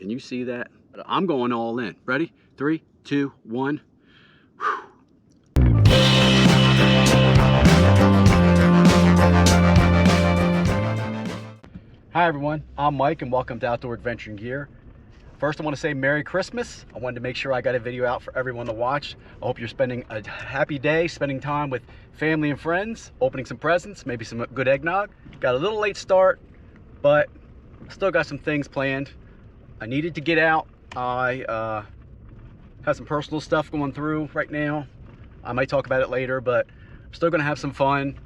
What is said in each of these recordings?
Can you see that? I'm going all in. Ready? 3, 2, 1. Hi everyone, I'm Mike and welcome to Outdoor Adventuring Gear. First, I want to say Merry Christmas. I wanted to make sure I got a video out for everyone to watch. I hope you're spending a happy day, spending time with family and friends, opening some presents, maybe some good eggnog. Got a little late start, but still got some things planned. I needed to get out. I have some personal stuff going through right now. I might talk about it later, but I'm still gonna have some fun.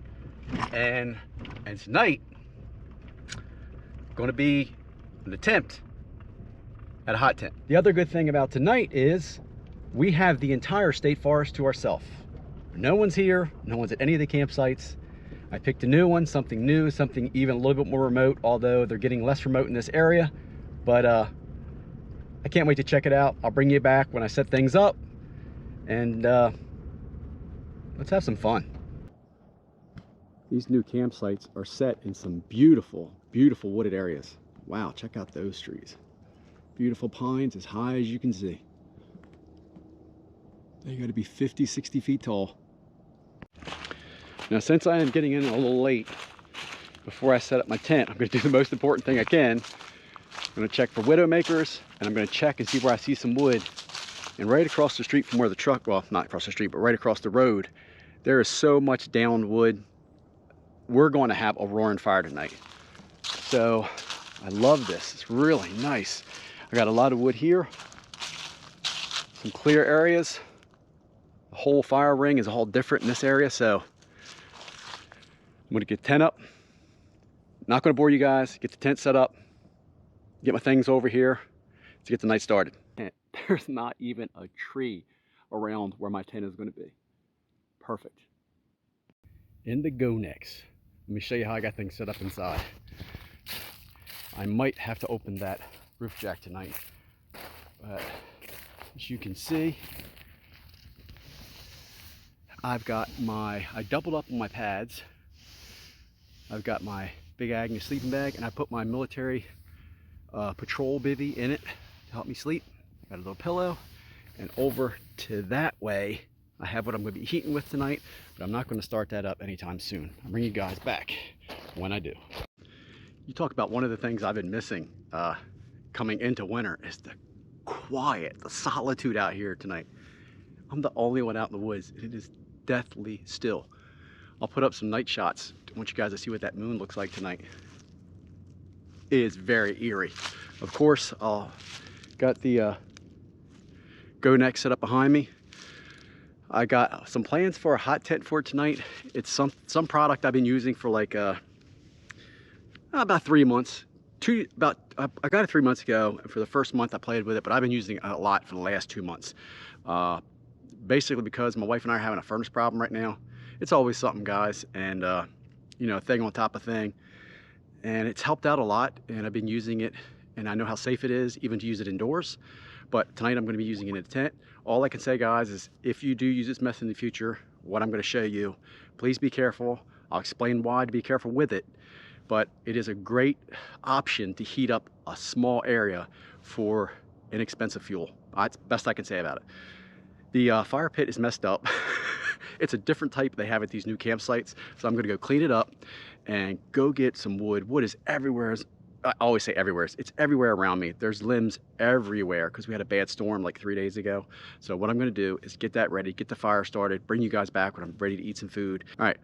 And tonight, going to be an attempt at a hot tent. The other good thing about tonight is we have the entire state forest to ourselves. No one's here, no one's at any of the campsites. I picked a new one, something new, something even a little bit more remote, although they're getting less remote in this area. But I can't wait to check it out. I'll bring you back when I set things up, and let's have some fun. These new campsites are set in some beautiful, beautiful wooded areas. Wow, check out those trees. Beautiful pines as high as you can see. They got to be 50, 60 feet tall. Now, since I am getting in a little late, before I set up my tent, I'm going to do the most important thing I can. I'm going to check for widowmakers, and I'm going to check and see where I see some wood. And right across the street from where the truck, well, not across the street, but right across the road, there is so much downed wood. We're going to have a roaring fire tonight. So I love this. It's really nice. I got a lot of wood here, some clear areas. The whole fire ring is all different in this area, so I'm going to get the tent up. Not going to bore you guys. Get the tent set up, get my things over here to get the night started. And there's not even a tree around where my tent is going to be. Perfect. In the go next. Let me show you how I got things set up inside. I might have to open that roof jack tonight, but as you can see, I doubled up on my pads. I've got my big Agnes sleeping bag, and I put my military patrol bivvy in it to help me sleep. Got a little pillow, and over to that way I have what I'm going to be heating with tonight, but I'm not going to start that up anytime soon. I'll bring you guys back when I do. You talk about one of the things I've been missing coming into winter is the quiet, the solitude out here tonight. I'm the only one out in the woods, and it is deathly still. I'll put up some night shots. I want you guys to see what that moon looks like tonight. It is very eerie. Of course, I'll got the Go Neck set up behind me. I got some plans for a hot tent for tonight. It's some product I've been using for like about 3 months. I got it 3 months ago, and for the first month I played with it, but I've been using it a lot for the last 2 months. Basically because my wife and I are having a furnace problem right now. It's always something, guys, and you know, thing on top of thing. And it's helped out a lot, and I've been using it, and I know how safe it is even to use it indoors. But tonight I'm going to be using it in a tent. All I can say, guys, is if you do use this method in the future, what I'm going to show you, please be careful. I'll explain why to be careful with it. But it is a great option to heat up a small area for inexpensive fuel. That's the best I can say about it. The fire pit is messed up. It's a different type they have at these new campsites. So I'm going to go clean it up and go get some wood. Wood is everywhere. I always say everywhere. It's everywhere around me. There's limbs everywhere because we had a bad storm like 3 days ago. So what I'm going to do is get that ready, get the fire started, bring you guys back when I'm ready to eat some food. All right,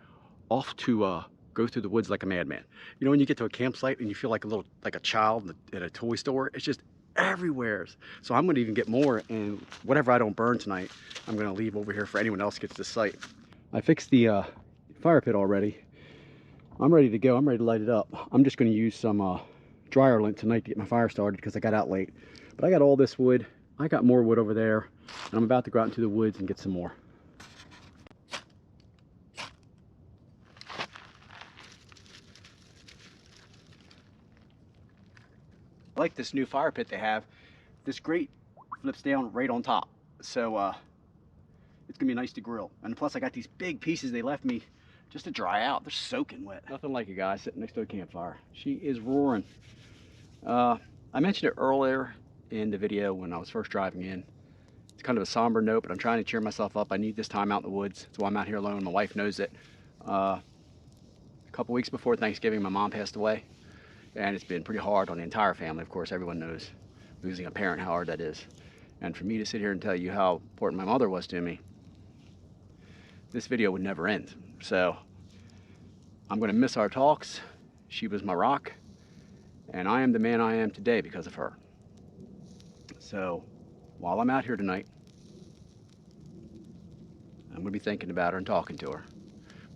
off to go through the woods like a madman. You know, when you get to a campsite and you feel like a child at a toy store, it's just everywhere. So I'm going to even get more, and whatever I don't burn tonight, I'm going to leave over here for anyone else gets to the site. I fixed the fire pit already. I'm ready to go. I'm ready to light it up. I'm just going to use some dryer lint tonight to get my fire started because I got out late. But I got all this wood. I got more wood over there, and I'm about to go out into the woods and get some more. I like this new fire pit they have. This grate flips down right on top, so it's gonna be nice to grill. And plus I got these big pieces they left me just to dry out. They're soaking wet. Nothing like a guy sitting next to a campfire. She is roaring. I mentioned it earlier in the video when I was first driving in. It's kind of a somber note, but I'm trying to cheer myself up. I need this time out in the woods. That's why I'm out here alone. My wife knows it. A couple weeks before Thanksgiving, my mom passed away, and it's been pretty hard on the entire family. Of course, everyone knows losing a parent, how hard that is. And for me to sit here and tell you how important my mother was to me, this video would never end. So I'm going to miss our talks. She was my rock, and I am the man I am today because of her. So while I'm out here tonight, I'm going to be thinking about her and talking to her.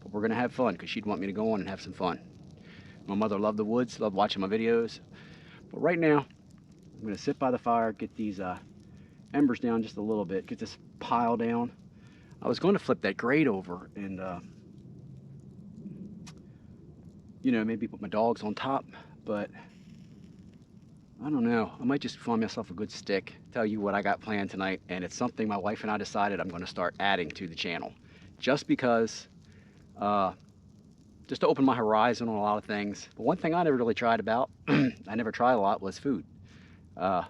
But we're going to have fun because she'd want me to go on and have some fun. My mother loved the woods, loved watching my videos. But right now, I'm going to sit by the fire, get these embers down just a little bit, get this pile down. I was going to flip that grate over and, you know, maybe put my dogs on top, but I don't know. I might just find myself a good stick, tell you what I got planned tonight, and it's something my wife and I decided I'm going to start adding to the channel. Just because, just to open my horizon on a lot of things. But one thing I never really tried about, I never tried a lot, was food. I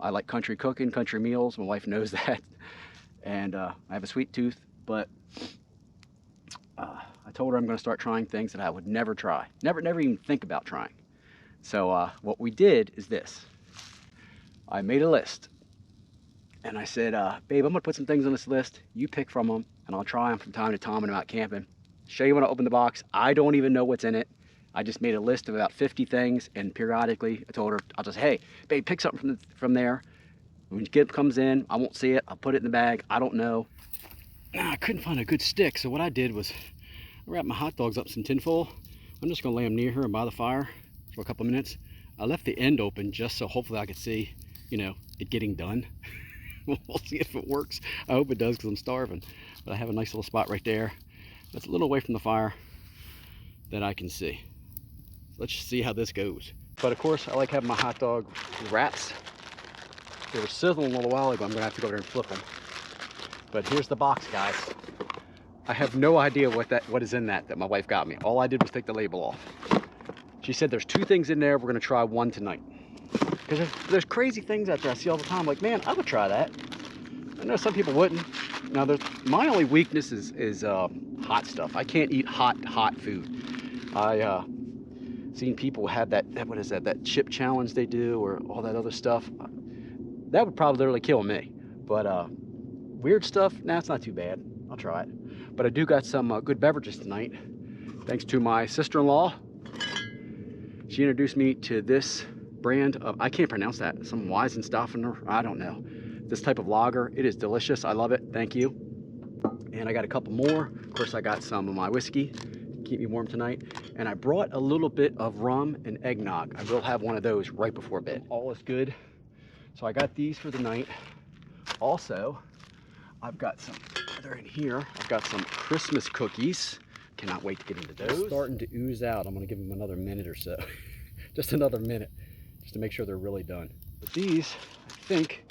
like country cooking, country meals. My wife knows that. And I have a sweet tooth, but I told her I'm going to start trying things that I would never try. Never even think about trying. So what we did is this. I made a list. And I said, babe, I'm going to put some things on this list. You pick from them, and I'll try them from time to time when I'm out camping. Show you when I open the box. I don't even know what's in it. I just made a list of about 50 things, and periodically I told her, I'll just, hey, babe, pick something from there. When Gib comes in, I won't see it. I'll put it in the bag. I don't know. I couldn't find a good stick, so what I did was I wrapped my hot dogs up in some tinfoil. I'm just going to lay them near her and by the fire for a couple minutes. I left the end open just so hopefully I could see, you know, it getting done. We'll see if it works. I hope it does because I'm starving. But I have a nice little spot right there that's a little away from the fire that I can see. Let's see how this goes. But of course, I like having my hot dog wraps. They were sizzling a little while ago. I'm gonna have to go there and flip them. But here's the box, guys. I have no idea what is in that my wife got me. All I did was take the label off. She said there's 2 things in there. We're gonna try one tonight. Because there's crazy things out there I see all the time. Like, man, I would try that. I know some people wouldn't. Now, my only weakness is hot stuff. I can't eat hot food. I seen people have that what is that chip challenge they do, or all that other stuff. That would probably literally kill me. But weird stuff, nah, it's not too bad. I'll try it. But I do got some good beverages tonight, thanks to my sister-in-law. She introduced me to this brand of, I can't pronounce that, some Weizenstoffener, I don't know. This type of lager, it is delicious. I love it, thank you. And I got a couple more. Of course, I got some of my whiskey to keep me warm tonight. And I brought a little bit of rum and eggnog. I will have one of those right before bed. All is good. So I got these for the night. Also, I've got some, they're in here. I've got some Christmas cookies. Cannot wait to get into those. They're starting to ooze out. I'm gonna give them another minute or so. Just another minute, just to make sure they're really done. But these, I think,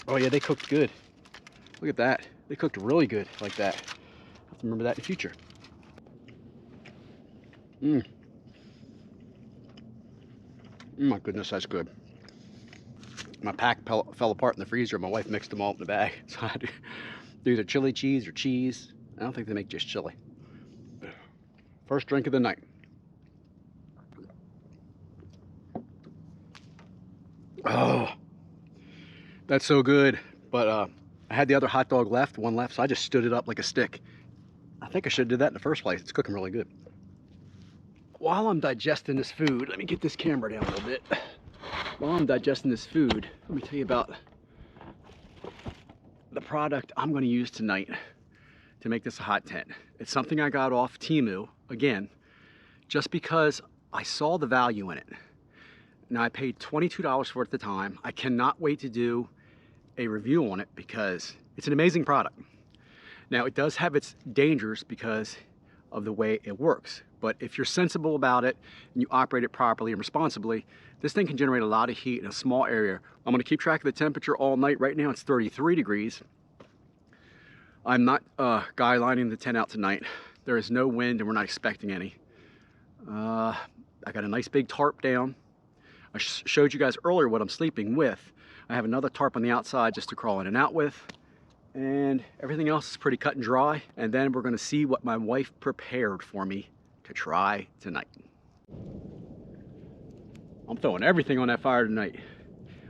oh yeah, they cooked good. Look at that. They cooked really good like that. I'll have to remember that in the future. My goodness, that's good. My pack fell apart in the freezer. My wife mixed them all in the bag. So I had to do either chili cheese or cheese. I don't think they make just chili. First drink of the night. Oh, that's so good. But I had the other hot dog left, one left, so I just stood it up like a stick. I think I should have did that in the first place. It's cooking really good. While I'm digesting this food, let me get this camera down a little bit. While I'm digesting this food, let me tell you about the product I'm going to use tonight to make this a hot tent. It's something I got off Temu, again, just because I saw the value in it. Now, I paid $22 for it at the time. I cannot wait to do a review on it because it's an amazing product. Now, it does have its dangers because of the way it works. But if you're sensible about it and you operate it properly and responsibly, this thing can generate a lot of heat in a small area. I'm gonna keep track of the temperature all night. Right now it's 33 degrees. I'm not guy lining the tent out tonight. There is no wind and we're not expecting any. I got a nice big tarp down. I showed you guys earlier what I'm sleeping with. I have another tarp on the outside just to crawl in and out with. And everything else is pretty cut and dry. And then we're gonna see what my wife prepared for me to try tonight. I'm throwing everything on that fire tonight.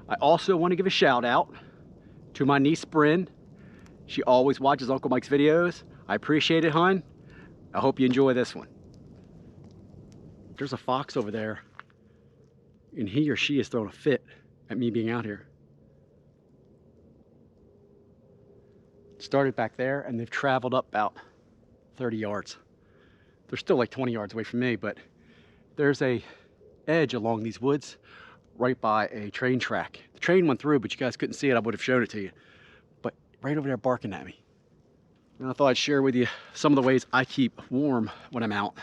I also want to give a shout out to my niece Bryn. She always watches Uncle Mike's videos. I appreciate it, hon. I hope you enjoy this one. There's a fox over there, and he or she is throwing a fit at me being out here. It started back there, and they've traveled up about 30 yards. They're still like 20 yards away from me, but there's a edge along these woods right by a train track. The train went through, but you guys couldn't see it. I would have shown it to you. But right over there barking at me. And I thought I'd share with you some of the ways I keep warm when I'm out.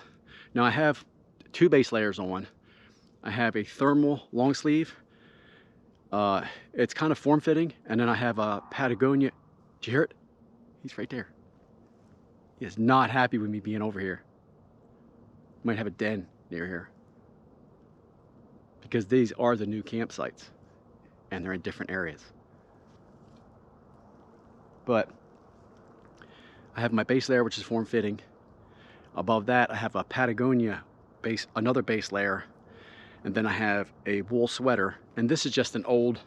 Now I have 2 base layers on. I have a thermal long sleeve. It's kind of form-fitting. And then I have a Patagonia. Did you hear it? He's right there. He is not happy with me being over here. Might have a den near here. Because these are the new campsites. And they're in different areas. But I have my base layer, which is form-fitting. Above that, I have a Patagonia base, another base layer. And then I have a wool sweater. And this is just an old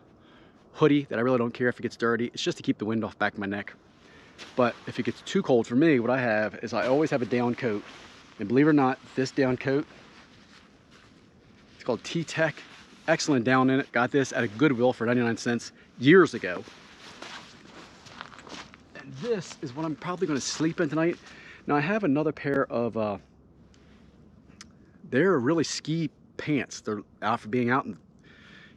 hoodie that I really don't care if it gets dirty. It's just to keep the wind off the back of my neck. But if it gets too cold for me, what I have is I always have a down coat. And believe it or not, this down coat, it's called T-Tech. Excellent down in it. Got this at a Goodwill for 99 cents years ago. And this is what I'm probably going to sleep in tonight. Now I have another pair of, they're really ski pants. They're out for being out in,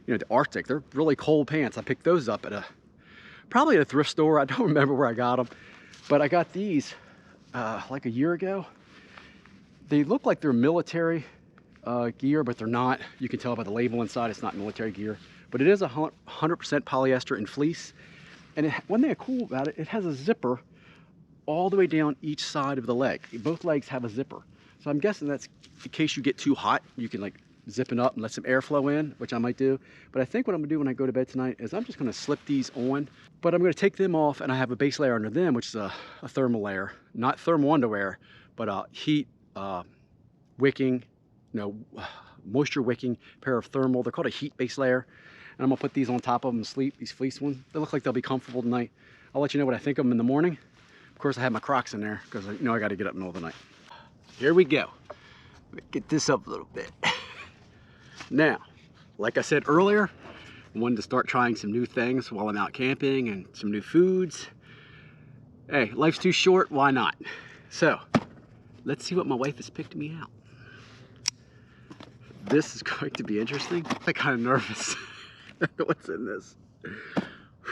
the Arctic. They're really cold pants. I picked those up at probably at a thrift store. I don't remember where I got them, but I got these like a year ago. They look like they're military gear, but they're not. You can tell by the label inside it's not military gear, but it is 100% polyester and fleece. And one thing cool about it, it has a zipper all the way down each side of the leg. Both legs have a zipper. So I'm guessing that's in case you get too hot, you can like zip it up and let some airflow in, which I might do. But I think what I'm gonna do when I go to bed tonight is I'm just gonna slip these on, but I'm gonna take them off, and I have a base layer under them, which is a thermal layer, not thermal underwear, but heat wicking, moisture wicking pair of thermal. They're called a heat base layer. And I'm gonna put these on top of them and sleep, these fleece ones. They look like they'll be comfortable tonight. I'll let you know what I think of them in the morning. Of course, I have my Crocs in there because I know I gotta get up in the middle of the night. Here we go. Let me get this up a little bit. Now, like I said earlier, I wanted to start trying some new things while I'm out camping and some new foods. Hey, life's too short, why not? So, let's see what my wife has picked me out. This is going to be interesting. I'm kind of nervous. What's in this?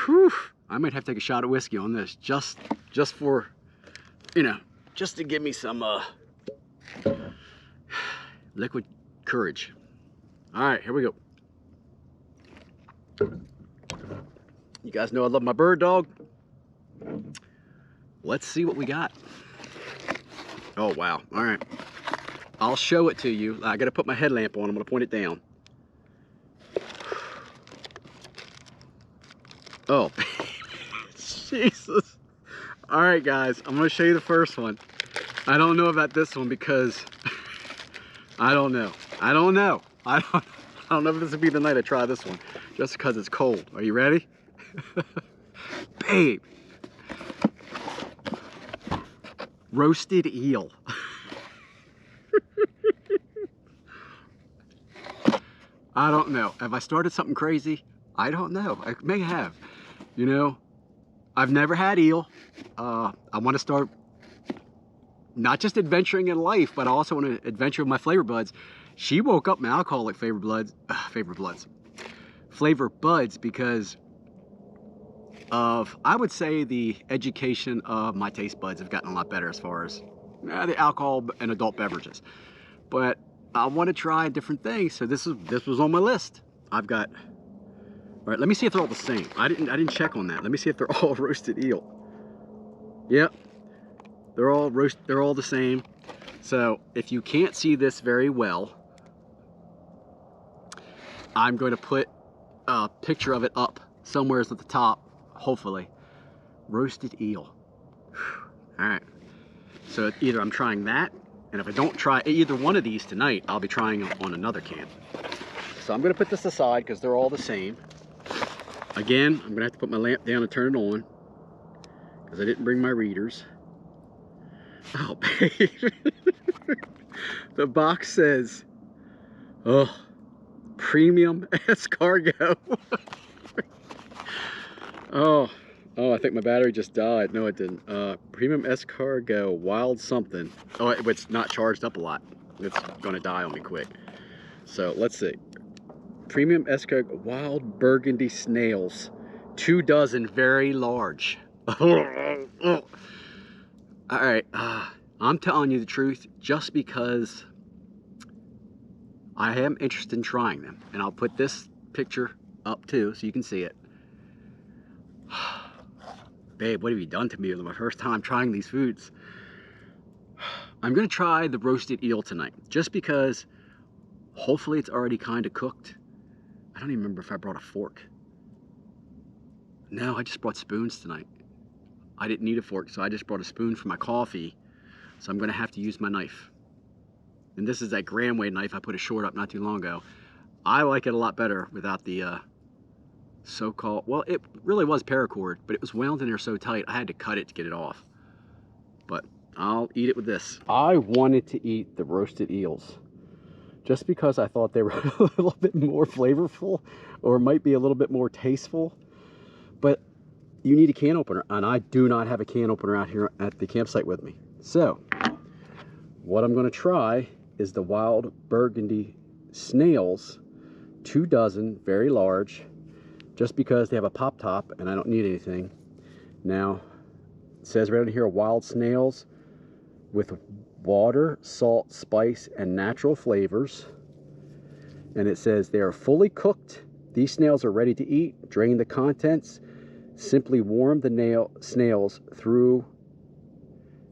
Whew. I might have to take a shot of whiskey on this just for, just to give me some liquid courage. All right, here we go. You guys know I love my bird dog. Let's see what we got. Oh, wow. All right. I'll show it to you. I got to put my headlamp on. I'm going to point it down. Oh, Jesus. All right, guys. I'm going to show you the first one. I don't know about this one because I don't know. I don't know if this will be the night I try this one just because it's cold. Are you ready? Babe. Roasted eel. I don't know. Have I started something crazy? I don't know. I may have. I've never had eel. I want to start not just adventuring in life, but I also want to adventure with my flavor buds. She woke up my alcoholic flavor buds because of, I would say, the education of my taste buds have gotten a lot better as far as the alcohol and adult beverages. But I want to try different things, so this was on my list. I've got. All right, let me see if they're all the same. I didn't check on that. Let me see if they're all roasted eel. Yep, they're all the same. So if you can't see this very well, I'm going to put a picture of it up somewhere at the top, hopefully. Roasted eel. All right. So either I'm trying that, and if I don't try either one of these tonight, I'll be trying them on another can. So I'm going to put this aside because they're all the same. Again, I'm going to have to put my lamp down and turn it on because I didn't bring my readers. Oh, babe. The box says, oh, premium escargot. Oh, I think my battery just died. No, it didn't. Premium escargot, wild something. Oh, it's not charged up a lot. It's gonna die on me quick. So let's see. Premium escargot, wild burgundy snails, 2 dozen, very large. All right, I'm telling you the truth just because I am interested in trying them, and I'll put this picture up too so you can see it. Babe, what have you done to me? It was my first time trying these foods. I'm gonna try the roasted eel tonight, just because hopefully it's already kind of cooked. I don't even remember if I brought a fork. No, I just brought spoons tonight. I didn't need a fork, so I just brought a spoon for my coffee. So I'm gonna have to use my knife. And this is that Gramway knife I put a short up not too long ago. I like it a lot better without the so-called, well, it really was paracord, but it was wound in there so tight I had to cut it to get it off. But I'll eat it with this. I wanted to eat the roasted eels just because I thought they were a little bit more flavorful or might be a little bit more tasteful. But you need a can opener, and I do not have a can opener out here at the campsite with me. So what I'm going to try is the wild burgundy snails, 2 dozen, very large, just because they have a pop top and I don't need anything. Now, it says right here, wild snails with water, salt, spice, and natural flavors. And it says they are fully cooked. These snails are ready to eat. Drain the contents. Simply warm the snails through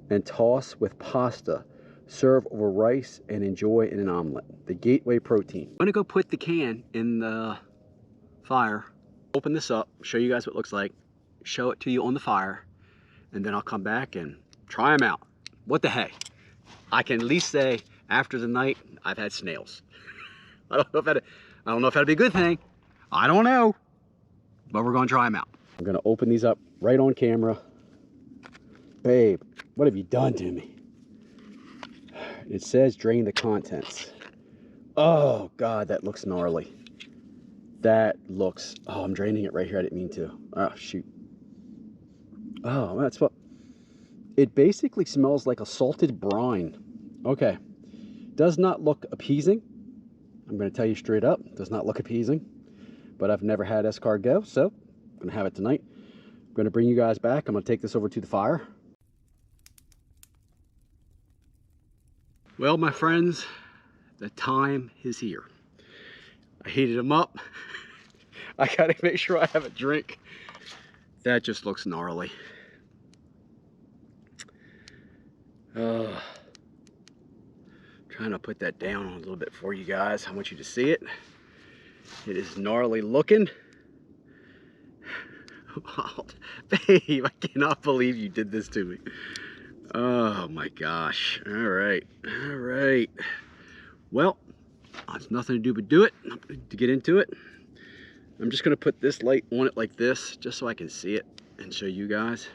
and toss with pasta. Serve over rice and enjoy in an omelet. The gateway protein. I'm gonna go put the can in the fire. Open this up, show you guys what it looks like, show it to you on the fire, and then I'll come back and try them out. What the heck? I can at least say after the night I've had snails. I don't know if that'd be a good thing. I don't know, but we're gonna try them out. I'm gonna open these up right on camera. Babe, what have you done to me? It says drain the contents. Oh God, that looks gnarly. That looks, oh, I'm draining it right here. I didn't mean to. Oh, shoot. Oh, that's what, it basically smells like a salted brine. Okay. Does not look appeasing. I'm going to tell you straight up, does not look appeasing. But I've never had escargot, so I'm going to have it tonight. I'm going to bring you guys back. I'm going to take this over to the fire. Well, my friends, the time is here. I heated them up. I gotta make sure I have a drink. That just looks gnarly. Trying to put that down a little bit for you guys. I want you to see it. It is gnarly looking. Oh, babe, I cannot believe you did this to me. Oh my gosh. All right. Well, there's nothing to do but do it. To get into it, I'm just gonna put this light on it like this, just so I can see it and show you guys.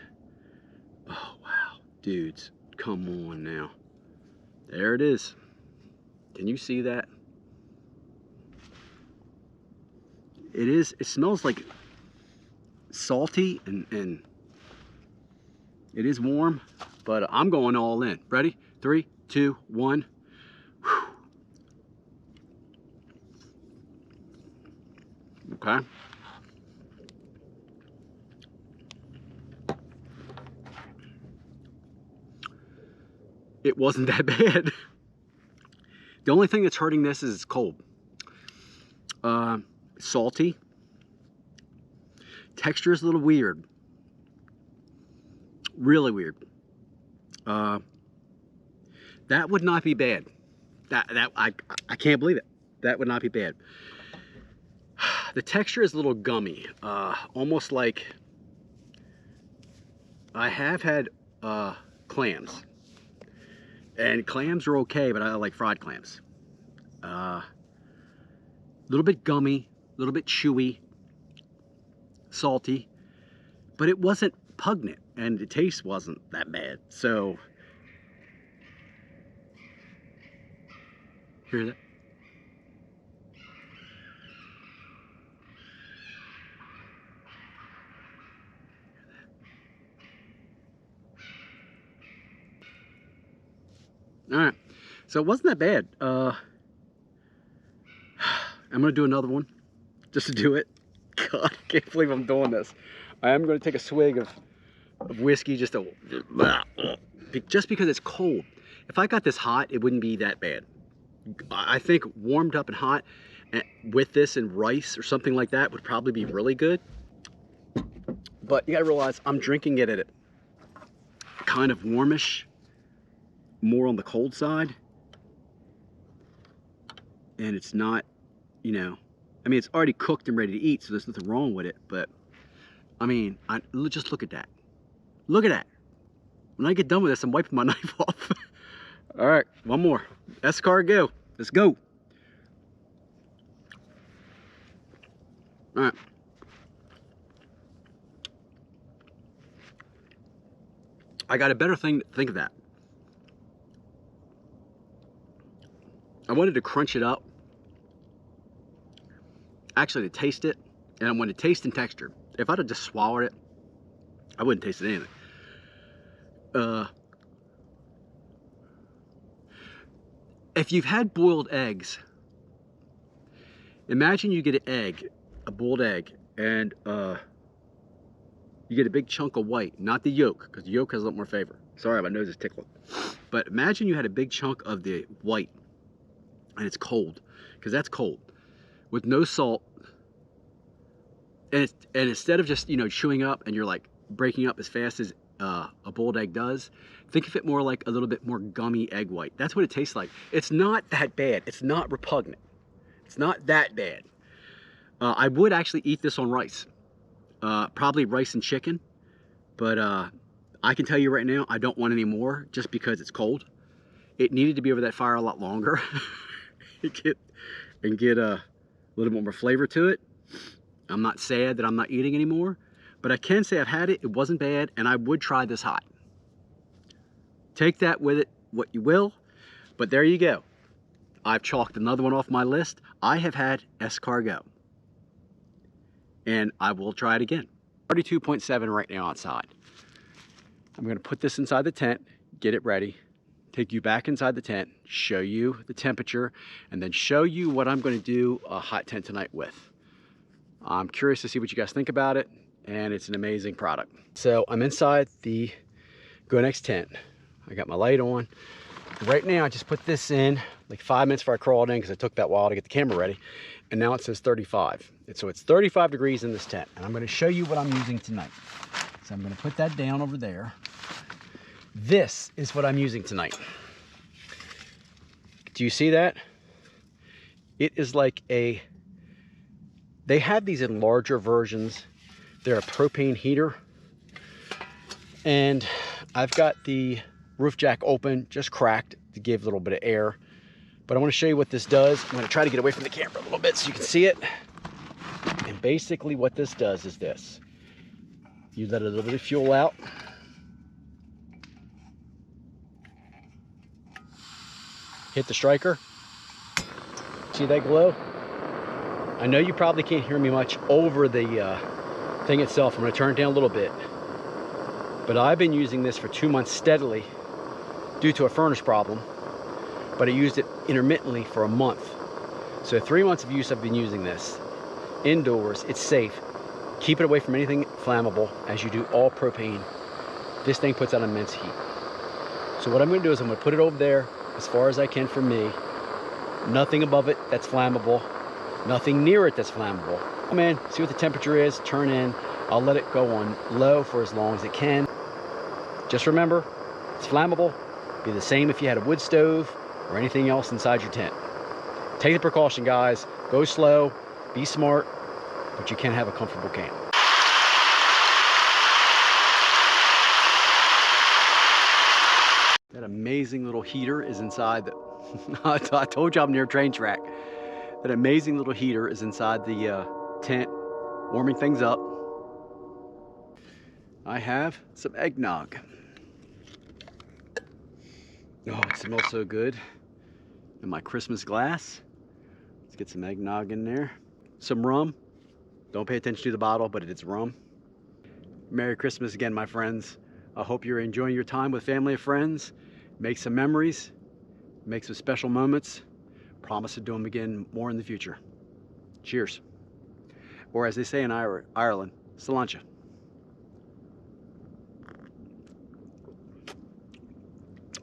Oh wow, dudes, come on now. There it is. Can you see that? It smells like salty and it is warm, but I'm going all in. Ready? 3, 2, 1. Okay. It wasn't that bad. The only thing that's hurting this is it's cold. Salty. Texture is a little weird. Really weird. That would not be bad. I can't believe it. That would not be bad. The texture is a little gummy, almost like I have had clams, and clams are okay, but I like fried clams. A little bit gummy, a little bit chewy, salty, but it wasn't pungent, and the taste wasn't that bad. So, hear that? All right, so it wasn't that bad. I'm gonna do another one just to do it. God, I can't believe I'm doing this. I am gonna take a swig of whiskey just because it's cold. If I got this hot, it wouldn't be that bad. I think warmed up and hot with this and rice or something like that would probably be really good. But you gotta realize I'm drinking it at a kind of warmish, more on the cold side. And it's not, you know, I mean, it's already cooked and ready to eat, so there's nothing wrong with it. But I mean, just look at that. Look at that. When I get done with this, I'm wiping my knife off. All right, one more. Escargot. Let's go. All right. I got a better thing to think of that. I wanted to crunch it up. Actually, to taste it. And I wanted taste and texture. If I'd have just swallowed it, I wouldn't taste anything. If you've had boiled eggs, imagine you get an egg, a boiled egg, and you get a big chunk of white, not the yolk, because the yolk has a lot more flavor. Sorry, my nose is tickling. But imagine you had a big chunk of the white, and it's cold, because that's cold, with no salt, and instead of just, you know, chewing up and you're like breaking up as fast as a boiled egg does, think of it more like a little bit more gummy egg white. That's what it tastes like. It's not that bad. It's not repugnant. It's not that bad. I would actually eat this on rice, probably rice and chicken, but I can tell you right now, I don't want any more just because it's cold. It needed to be over that fire a lot longer and get a little more flavor to it. I'm not sad that I'm not eating anymore, but I can say I've had it. It wasn't bad, and I would try this hot. Take that with it what you will, but there you go. I've chalked another one off my list. I have had escargot, and I will try it again. 32.7 right now outside. I'm going to put this inside the tent, get it ready, take you back inside the tent, show you the temperature, and then show you what I'm going to do a hot tent tonight with. I'm curious to see what you guys think about it, and it's an amazing product. So I'm inside the Go Next tent. I got my light on. Right now, I just put this in like 5 minutes before I crawled in because it took that while to get the camera ready. And now it says 35. And so it's 35 degrees in this tent. And I'm going to show you what I'm using tonight. So I'm going to put that down over there. This is what I'm using tonight. Do you see that? It is like a... They have these in larger versions. They're a propane heater. And I've got the roof jack open, just cracked to give a little bit of air. But I want to show you what this does. I'm going to try to get away from the camera a little bit so you can see it. And basically what this does is this. You let a little bit of fuel out. Hit the striker. See that glow? I know you probably can't hear me much over the thing itself. I'm going to turn it down a little bit. But I've been using this for 2 months steadily due to a furnace problem. But I used it intermittently for a month. So 3 months of use I've been using this. Indoors, it's safe. Keep it away from anything flammable, as you do all propane. This thing puts out immense heat. So what I'm going to do is I'm going to put it over there as far as I can for me. Nothing above it that's flammable. Nothing near it that's flammable. Come in, see what the temperature is, turn in. I'll let it go on low for as long as it can. Just remember, it's flammable. Be the same if you had a wood stove or anything else inside your tent. Take the precaution, guys. Go slow, be smart, but you can have a comfortable camp. That amazing little heater is inside the I told you I'm near a train track. That amazing little heater is inside the tent, warming things up. I have some eggnog. Oh, it smells so good. In my Christmas glass. Let's get some eggnog in there. Some rum. Don't pay attention to the bottle, but it is rum. Merry Christmas again, my friends. I hope you're enjoying your time with family and friends. Make some memories. Make some special moments. Promise to do them again more in the future. Cheers. Or as they say in Ireland, Salancha.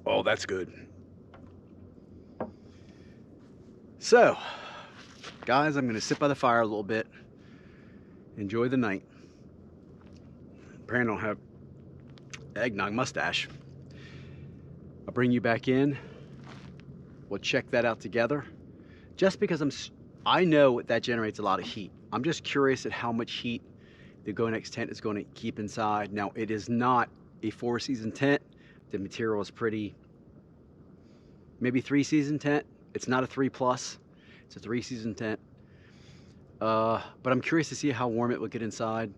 Oh, that's good. So, guys, I'm going to sit by the fire a little bit. Enjoy the night. Apparently I don't have eggnog mustache. I'll bring you back in. We'll check that out together. Just because I know that generates a lot of heat. I'm just curious at how much heat the Go Next tent is going to keep inside. Now, it is not a 4-season tent. The material is pretty, maybe 3-season tent. It's not a 3+, it's a 3-season tent. But I'm curious to see how warm it will get inside.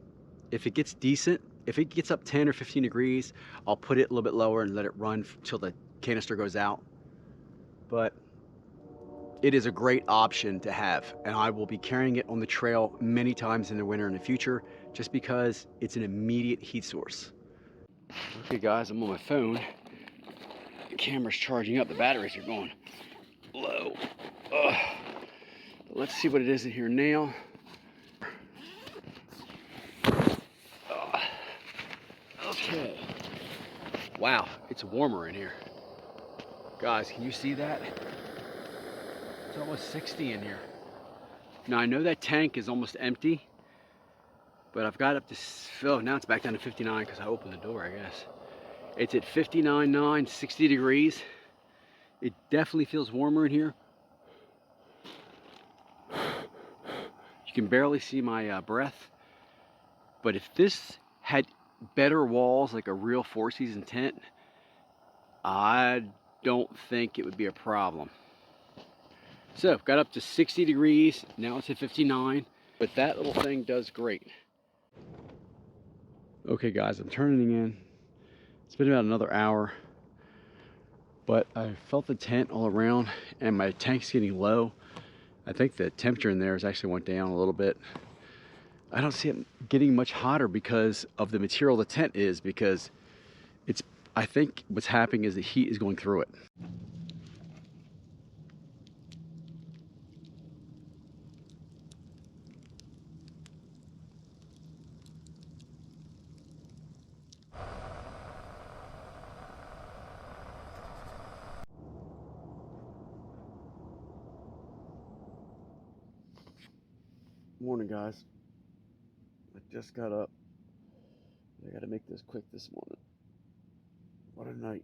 If it gets decent, if it gets up 10 or 15 degrees, I'll put it a little bit lower and let it run till the canister goes out. But it is a great option to have, and I will be carrying it on the trail many times in the winter in the future, just because it's an immediate heat source. Okay guys, I'm on my phone. The camera's charging up, the batteries are going low. Let's see what it is in here now. Okay. Wow, it's warmer in here. Guys, can you see that? It's almost 60 in here. Now I know that tank is almost empty, but I've got up to, oh, now it's back down to 59 because I opened the door, I guess. It's at 59.9, 60 degrees. It definitely feels warmer in here. You can barely see my breath. But if this had better walls, like a real 4-season tent, I don't think it would be a problem. So, got up to 60 degrees, now it's at 59, but that little thing does great. Okay guys, I'm turning in. It's been about another hour, but I felt the tent all around and my tank's getting low. I think the temperature in there has actually went down a little bit. I don't see it getting much hotter because of the material the tent is, because I think what's happening is the heat is going through it. Morning guys. I just got up. I gotta make this quick this morning. What a night.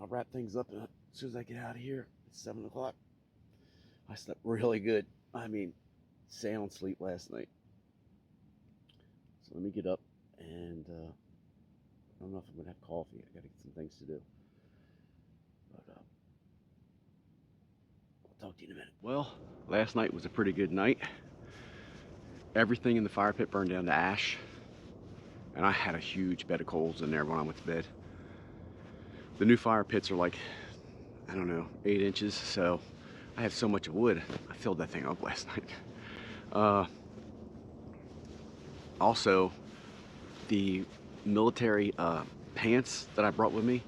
I'll wrap things up as soon as I get out of here. It's 7 o'clock. I slept really good. I mean, sound sleep last night. So let me get up and I don't know if I'm gonna have coffee. I gotta get some things to do. But I'll talk to you in a minute. Well, last night was a pretty good night. Everything in the fire pit burned down to ash. And I had a huge bed of coals in there when I went to bed. The new fire pits are like, I don't know, 8 inches. So I have so much wood. I filled that thing up last night. Also, the military pants that I brought with me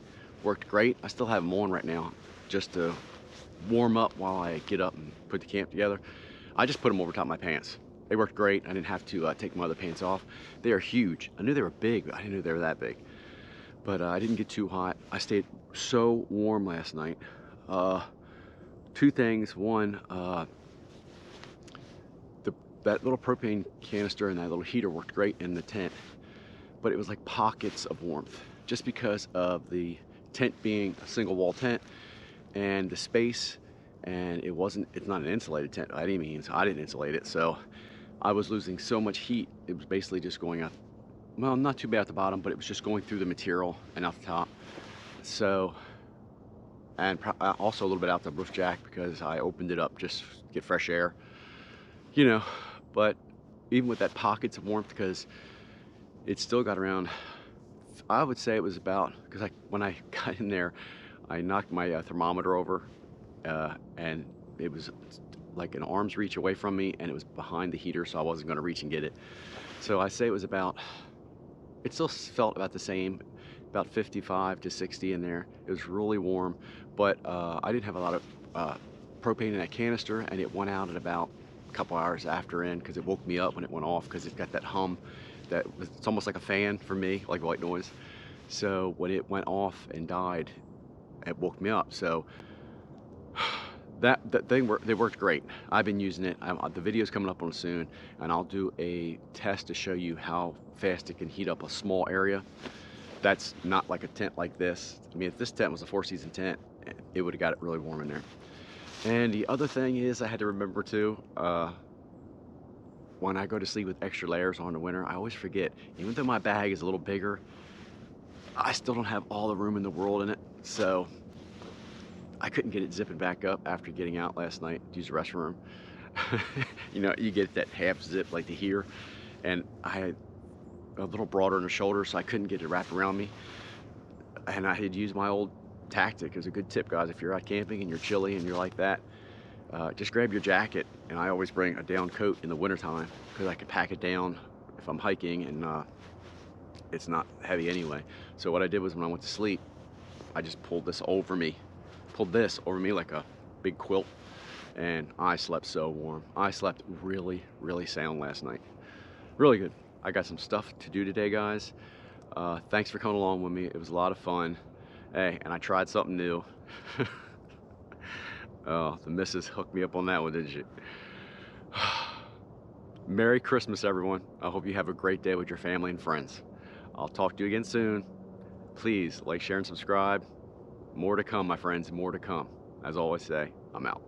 worked great. I still have them on right now just to warm up while I get up and put the camp together. I just put them over top my pants. They worked great. I didn't have to take my other pants off. They are huge. I knew they were big, but I didn't know they were that big. But I didn't get too hot. I stayed so warm last night. 2 things. One, that little propane canister and that little heater worked great in the tent, but it was like pockets of warmth just because of the tent being a single wall tent and the space, and it's not an insulated tent by any means. I didn't insulate it, so I was losing so much heat. It was basically just going out, well, not too bad at the bottom, but it was just going through the material and out the top. So, and also a little bit out the roof jack because I opened it up just to get fresh air, you know. But even with that pockets of warmth, because it still got around, I would say it was about, because when I got in there, I knocked my thermometer over, and it was like an arm's reach away from me, and it was behind the heater, so I wasn't going to reach and get it. So I say it was about, it still felt about the same, about 55 to 60 in there. It was really warm, but I didn't have a lot of propane in that canister, and it went out at about a couple hours after in, because it woke me up when it went off, because it got that hum that was, it's almost like a fan for me, like white noise. So when it went off and died, it woke me up. So that thing worked. They worked great. I've been using it. The video's coming up on soon, and I'll do a test to show you how fast it can heat up a small area. That's not like a tent like this. I mean, if this tent was a 4-season tent, it would have got it really warm in there. And the other thing is, I had to remember too, when I go to sleep with extra layers on in the winter, I always forget, even though my bag is a little bigger, I still don't have all the room in the world in it. So I couldn't get it zipping back up after getting out last night to use the restroom. You know, you get that half zip like to here, and I had a little broader in the shoulder, so I couldn't get it wrapped around me. And I had used my old tactic. As a good tip, guys, if you're out camping and you're chilly and you're like that, just grab your jacket, and I always bring a down coat in the wintertime because I can pack it down if I'm hiking, and it's not heavy anyway. So what I did was, when I went to sleep, I just pulled this over me like a big quilt, and I slept so warm. I slept really, really sound last night. Really good. I got some stuff to do today, guys. Thanks for coming along with me. It was a lot of fun. Hey, and I tried something new. Oh, the missus hooked me up on that one, didn't she? Merry Christmas, everyone. I hope you have a great day with your family and friends. I'll talk to you again soon. Please like, share, and subscribe. More to come, my friends, more to come. As always say, I'm out.